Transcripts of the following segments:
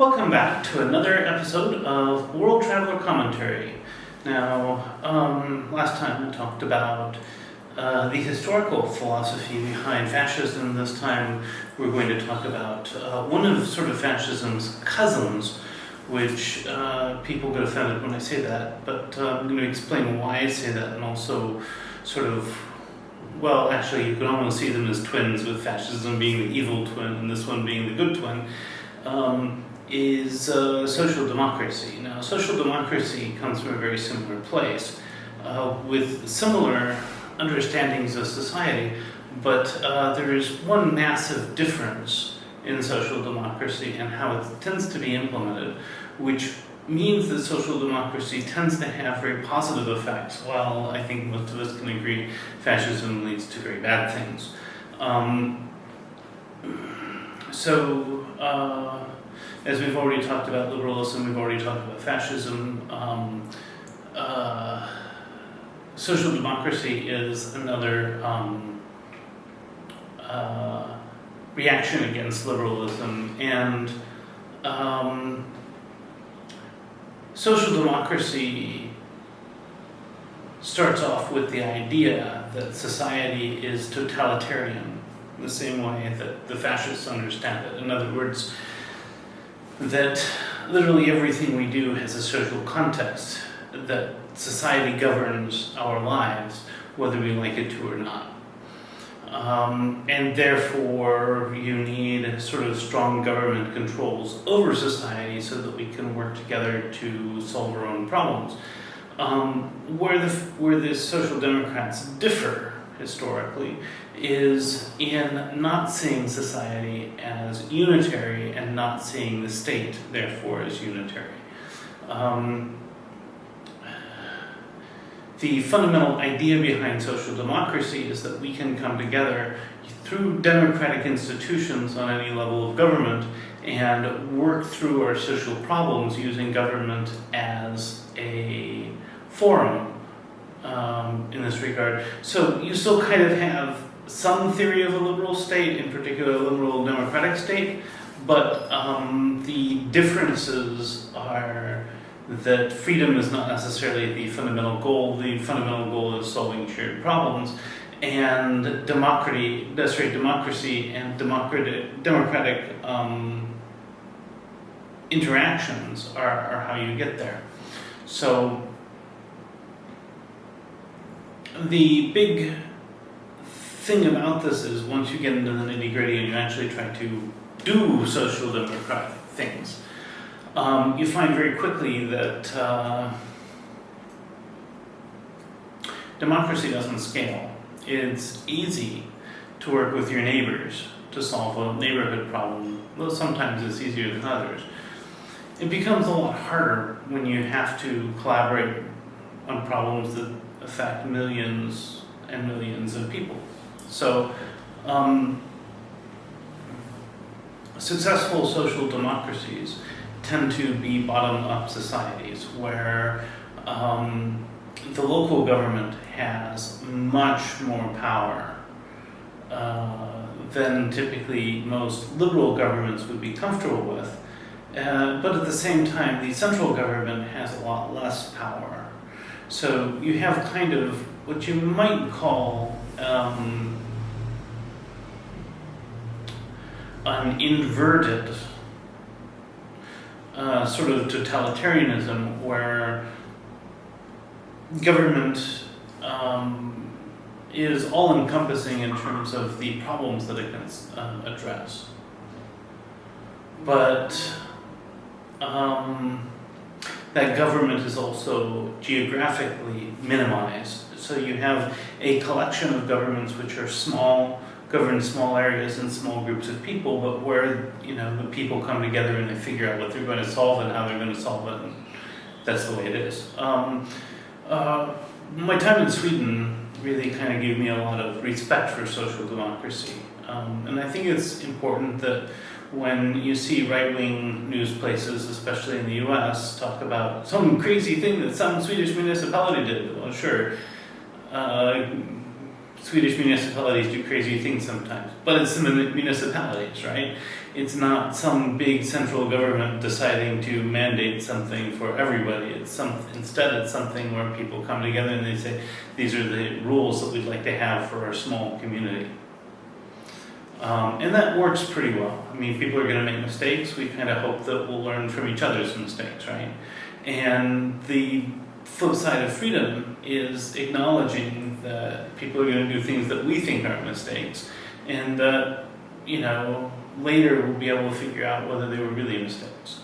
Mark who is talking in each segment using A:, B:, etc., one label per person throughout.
A: Welcome back to another episode of World Traveler Commentary. Now, last time we talked about the historical philosophy behind fascism. This time we're going to talk about one of sort of fascism's cousins, which people get offended when I say that, but I'm going to explain why I say that, and also sort of, well, actually you can almost see them as twins, with fascism being the evil twin and this one being the good twin. Is social democracy. Now, social democracy comes from a very similar place, with similar understandings of society, but there is one massive difference in social democracy and how it tends to be implemented, which means that social democracy tends to have very positive effects, while I think most of us can agree fascism leads to very bad things. As we've already talked about liberalism, we've already talked about fascism. Social democracy is another reaction against liberalism, and social democracy starts off with the idea that society is totalitarian, the same way that the fascists understand it. In other words, that literally everything we do has a social context, that society governs our lives, whether we like it to or not. And therefore, you need sort of strong government controls over society so that we can work together to solve our own problems. Where the social democrats differ historically is in not seeing society as unitary and not seeing the state, therefore, as unitary. The fundamental idea behind social democracy is that we can come together through democratic institutions on any level of government and work through our social problems using government as a forum in this regard. So you still kind of have some theory of a liberal state, in particular a liberal democratic state, but the differences are that freedom is not necessarily the fundamental goal. The fundamental goal is solving shared problems, and democracy and democratic interactions are how you get there. So the big thing about this is, once you get into the nitty-gritty and you actually try to do social democratic things, you find very quickly that democracy doesn't scale. It's easy to work with your neighbors to solve a neighborhood problem, though sometimes it's easier than others. It becomes a lot harder when you have to collaborate on problems that affect millions and millions of people. So, successful social democracies tend to be bottom-up societies where the local government has much more power than typically most liberal governments would be comfortable with. But at the same time, the central government has a lot less power. So you have kind of what you might call an inverted sort of totalitarianism, where government is all-encompassing in terms of the problems that it can address. But that government is also geographically minimized. So you have a collection of governments which are small, govern small areas and small groups of people, but where the people come together and they figure out what they're going to solve and how they're going to solve it, and that's the way it is. My time in Sweden really kind of gave me a lot of respect for social democracy, and I think it's important that when you see right-wing news places, especially in the US, talk about some crazy thing that some Swedish municipality did. Well, sure, Swedish municipalities do crazy things sometimes, but it's the municipalities, right? It's not some big central government deciding to mandate something for everybody. Instead, it's something where people come together and they say, these are the rules that we'd like to have for our small community. And that works pretty well. I mean, people are going to make mistakes. We kind of hope that we'll learn from each other's mistakes, right? And the flip side of freedom is acknowledging that people are going to do things that we think are mistakes, and that, later we'll be able to figure out whether they were really mistakes.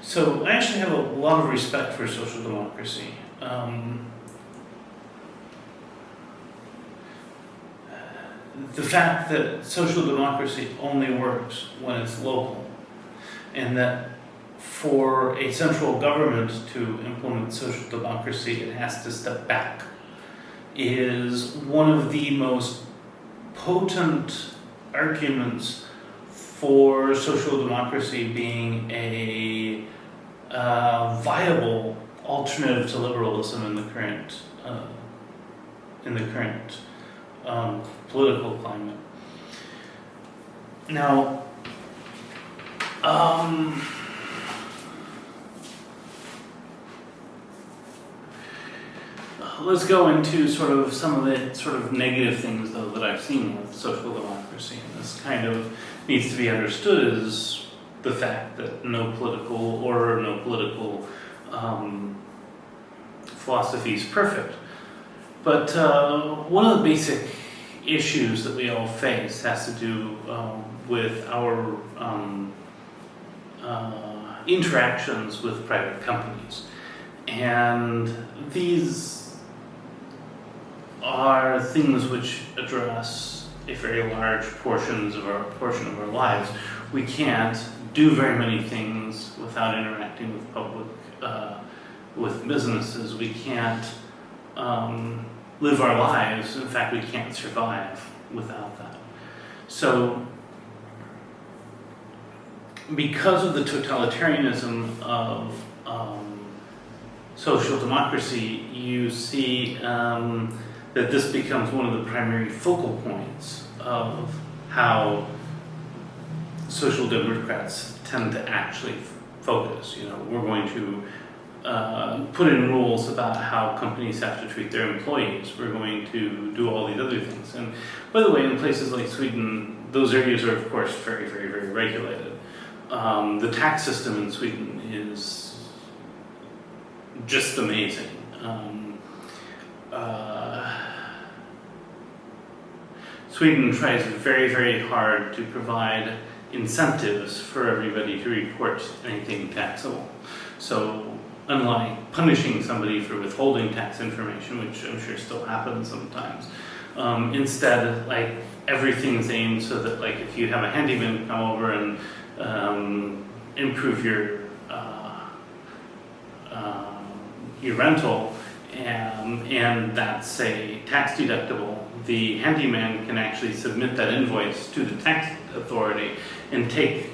A: So I actually have a lot of respect for social democracy. The fact that social democracy only works when it's local, and that for a central government to implement social democracy, it has to step back, is one of the most potent arguments for social democracy being a viable alternative to liberalism in the current political climate. Now, let's go into some of the negative things, though, that I've seen with social democracy. And this kind of needs to be understood as the fact that no political order, no political philosophy is perfect. But one of the basic issues that we all face has to do with our interactions with private companies. And these are things which address a very large portion of our lives. We can't do very many things without interacting with with businesses. We can't live our lives. In fact, we can't survive without that. So, because of the totalitarianism of social democracy, you see that this becomes one of the primary focal points of how social democrats tend to actually focus. We're going to put in rules about how companies have to treat their employees. We're going to do all these other things. And by the way, in places like Sweden, those areas are, of course, very, very, very regulated. The tax system in Sweden is just amazing. Sweden tries very, very hard to provide incentives for everybody to report anything taxable. So, unlike punishing somebody for withholding tax information, which I'm sure still happens sometimes, instead, everything's aimed so that, if you have a handyman come over and improve your rental, and that's a tax deductible, the handyman can actually submit that invoice to the tax authority and take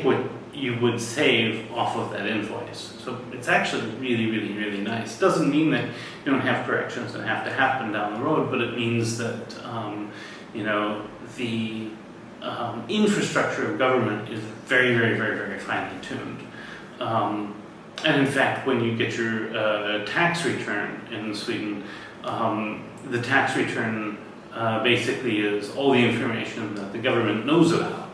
A: what you would save off of that invoice. So it's actually really, really, really nice. Doesn't mean that you don't have corrections that have to happen down the road, but it means that the infrastructure of government is very, very, very, very finely tuned. And in fact, when you get your tax return in Sweden, the tax return basically is all the information that the government knows about.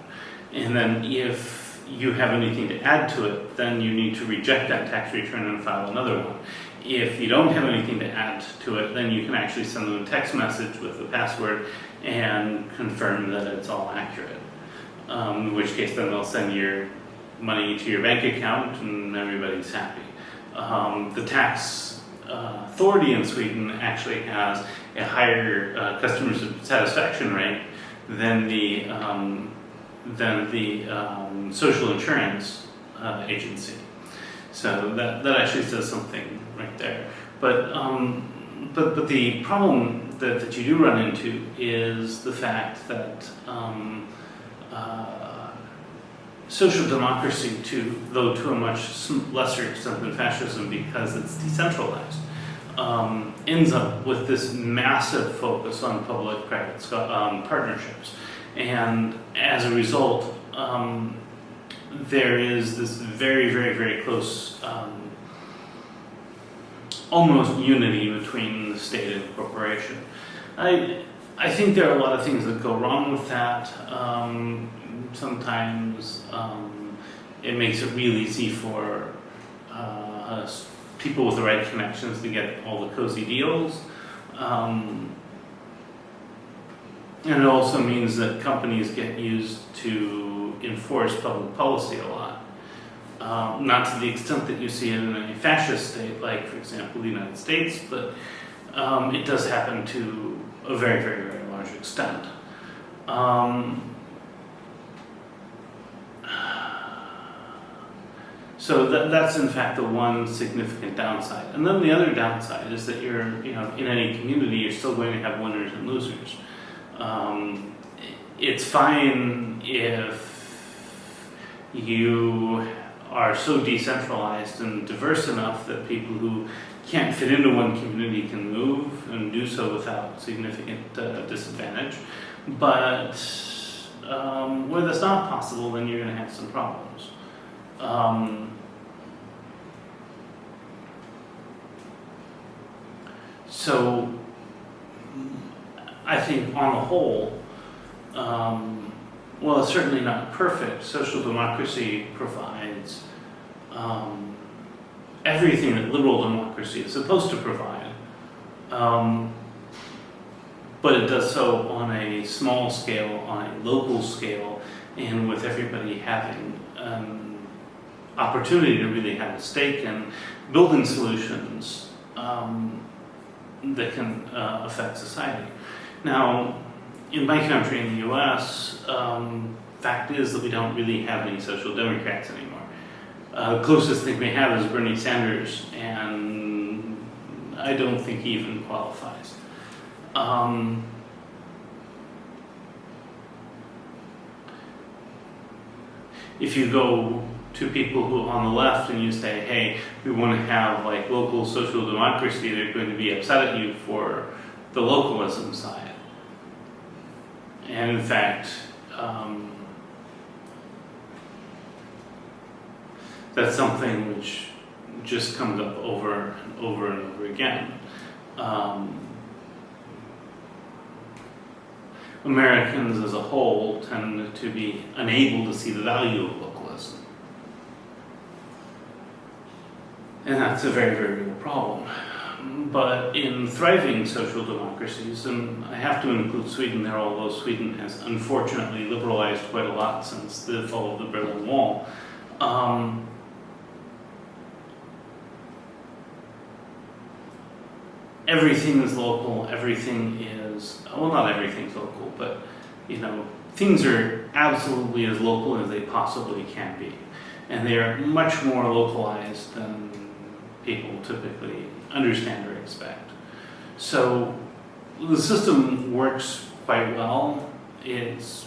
A: And then if you have anything to add to it, then you need to reject that tax return and file another one. If you don't have anything to add to it, then you can actually send them a text message with the password and confirm that it's all accurate. In which case, then they'll send your money to your bank account and everybody's happy. The tax authority in Sweden actually has a higher customer satisfaction rate than the social insurance agency. So that actually says something right there. But the problem that you do run into is the fact that social democracy, though to a much lesser extent than fascism because it's decentralized, ends up with this massive focus on public-private partnerships. And as a result, there is this very, very, very close almost unity between the state and corporation. I think there are a lot of things that go wrong with that. Sometimes it makes it real easy for people with the right connections to get all the cozy deals. And it also means that companies get used to enforce public policy a lot. Not to the extent that you see it in a fascist state, like, for example, the United States, but it does happen to a very, very, very large extent. So that's in fact the one significant downside. And then the other downside is that in any community, you're still going to have winners and losers. It's fine if you are so decentralized and diverse enough that people who can't fit into one community can move and do so without significant disadvantage. But where that's not possible, then you're going to have some problems. So I think on the whole, well, it's certainly not perfect. Social democracy provides everything that liberal democracy is supposed to provide, but it does so on a small scale, on a local scale, and with everybody having an opportunity to really have a stake in building solutions that can affect society. Now, in my country, in the US, fact is that we don't really have any social democrats anymore. The closest thing we have is Bernie Sanders, and I don't think he even qualifies. If you go to people who on the left and you say, hey, we want to have like local social democracy, they're going to be upset at you for the localism side. And in fact, that's something which just comes up over and over and over again. Americans as a whole tend to be unable to see the value of localism. And that's a very, very real problem. But in thriving social democracies, and I have to include Sweden there, although Sweden has unfortunately liberalized quite a lot since the fall of the Berlin Wall, everything is local, everything is, well, not everything's local, but, things are absolutely as local as they possibly can be. And they are much more localized than people typically understand or expect. So the system works quite well. It's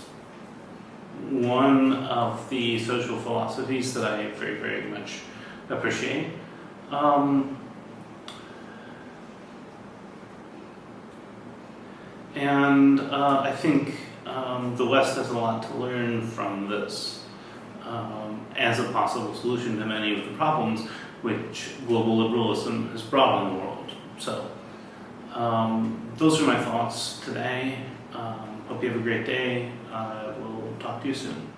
A: one of the social philosophies that I very, very much appreciate. And I think the West has a lot to learn from this as a possible solution to many of the problems which global liberalism has brought on the world. So those are my thoughts today. Hope you have a great day. We'll talk to you soon.